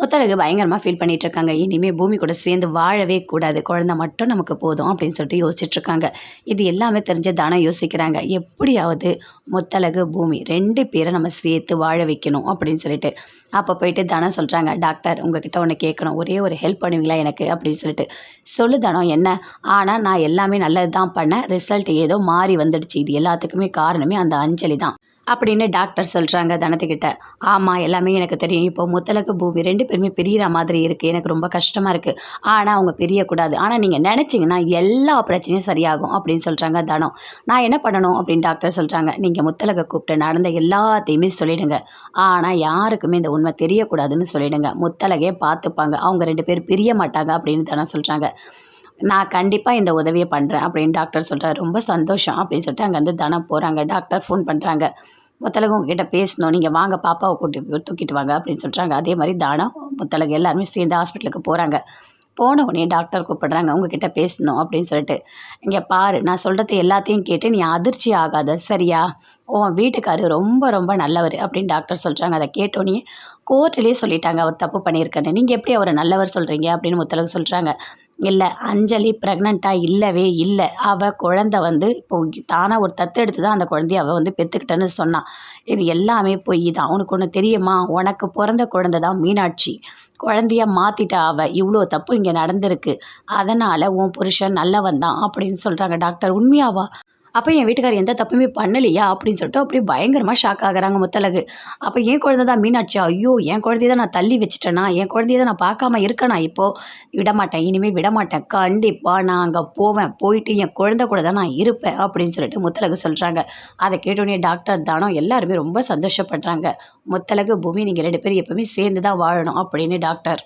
முத்தழகு பயங்கரமாக ஃபீல் பண்ணிகிட்டு இருக்காங்க. இனிமேல் பூமி கூட சேர்ந்து வாழவே கூடாது, குழந்தை மட்டும் நமக்கு போதும் அப்படின்னு சொல்லிட்டு யோசிச்சுட்ருக்காங்க. இது எல்லாமே தெரிஞ்ச தனம் யோசிக்கிறாங்க, எப்படியாவது முத்தழகு பூமி 2 பேரை நம்ம சேர்த்து வாழ வைக்கணும் அப்படின்னு சொல்லிட்டு. அப்போ போயிட்டு தனம் சொல்கிறாங்க, டாக்டர் உங்ககிட்ட ஒன்று கேட்கணும், ஒரே ஒரு ஹெல்ப் பண்ணுவீங்களா எனக்கு அப்படின்னு சொல்லிட்டு. சொல்லு தனம் என்ன? ஆனால் நான் எல்லாமே நல்லது தான் பண்ணேன், ரிசல்ட் ஏதோ மாறி வந்துடுச்சு, இது எல்லாத்துக்குமே காரணமே அந்த அஞ்சலி தான் அப்படின்னு டாக்டர் சொல்கிறாங்க தனத்துக்கிட்ட. ஆமாம், எல்லாமே எனக்கு தெரியும். இப்போ முத்தழகு பூமி 2 பேருமே பிரியிற மாதிரி இருக்குது, எனக்கு ரொம்ப கஷ்டமாக இருக்குது. ஆனால் அவங்க பிரியக்கூடாது, ஆனால் நீங்கள் நினச்சிங்கன்னா எல்லா பிரச்சனையும் சரியாகும் அப்படின்னு சொல்கிறாங்க தனம். நான் என்ன பண்ணணும் அப்படின்னு டாக்டர் சொல்கிறாங்க, நீங்கள் முத்தழகை கூப்பிட்டு நடந்த எல்லாத்தையுமே சொல்லிவிடுங்க. ஆனால் யாருக்குமே இந்த உண்மை தெரியக்கூடாதுன்னு சொல்லிவிடுங்க. முத்தழகே பார்த்துப்பாங்க, அவங்க 2 பேர் பிரிய மாட்டாங்க அப்படின்னு தனம் சொல்கிறாங்க. நான் கண்டிப்பாக இந்த உதவியை பண்ணுறேன் அப்படின்னு டாக்டர் சொல்கிறார். ரொம்ப சந்தோஷம் அப்படின்னு சொல்லிட்டு அங்கேருந்து தனம் போகிறாங்க. டாக்டர் ஃபோன் பண்ணுறாங்க, முத்தழகு உங்ககிட்ட பேசணும், நீங்கள் வாங்க பாப்பாவை தூக்கிட்டு வாங்க அப்படின்னு சொல்கிறாங்க. அதே மாதிரி தனம் முத்தழகு எல்லாருமே சேர்ந்து ஹாஸ்பிட்டலுக்கு போகிறாங்க. போன உடனே டாக்டர் கூப்பிடுறாங்க, உங்ககிட்ட பேசணும் அப்படின்னு சொல்லிட்டு. இங்கே பாரு, நான் சொல்கிறது எல்லாத்தையும் கேட்டு நீ அதிர்ச்சி ஆகாத சரியா? உன் வீட்டுக்காரர் ரொம்ப ரொம்ப நல்லவர் அப்படின்னு டாக்டர் சொல்கிறாங்க. அதை கேட்டோன்னே கோர்ட்லேயே சொல்லிட்டாங்க அவர் தப்பு பண்ணியிருக்கேன்னு, நீங்கள் எப்படி அவரை நல்லவர் சொல்கிறீங்க அப்படின்னு முத்தழகு சொல்கிறாங்க. இல்லை, அஞ்சலி ப்ரெக்னெண்ட்டாக இல்லவே இல்லை, அவள் குழந்தை இப்போ தானாக ஒரு தத்து எடுத்து தான் அந்த குழந்தைய அவள் பெற்றுக்கிட்டேன்னு சொன்னான். இது எல்லாமே பொய் தான். உனக்கு ஒன்று தெரியுமா, உனக்கு பிறந்த குழந்தை தான் மீனாட்சி, குழந்தைய மாற்றிட்டா அவள், இவ்வளோ தப்பு இங்கே நடந்திருக்கு, அதனால் உன் புருஷன் நல்லவன் தான் அப்படின்னு சொல்கிறாங்க. டாக்டர் உண்மையாவா? அப்போ என் வீட்டுக்காரர் எந்த தப்புமே பண்ணலையா அப்படின்னு சொல்லிட்டு அப்படியே பயங்கரமாக ஷாக் ஆகுறாங்க முத்தழகு. அப்போ என் குழந்தை தான் மீனாட்சி, ஐயோ என் குழந்தைய தான் நான் தள்ளி வச்சுட்டேனா, என் குழந்தைய தான் நான் பார்க்காம இருக்கேனா, இப்போது விடமாட்டேன், இனிமேல் விடமாட்டேன், கண்டிப்பாக நான் அங்கே போவேன், போயிட்டு என் குழந்தை கூட தான் நான் இருப்பேன் அப்படின்னு சொல்லிட்டு முத்தழகு சொல்கிறாங்க. அதை கேட்டோடனே டாக்டர் தானம் எல்லாருமே ரொம்ப சந்தோஷப்படுறாங்க. முத்தழகு பூமி நீங்கள் 2 பேரும் எப்பவுமே சேர்ந்து தான் வாழணும் அப்படின்னு டாக்டர்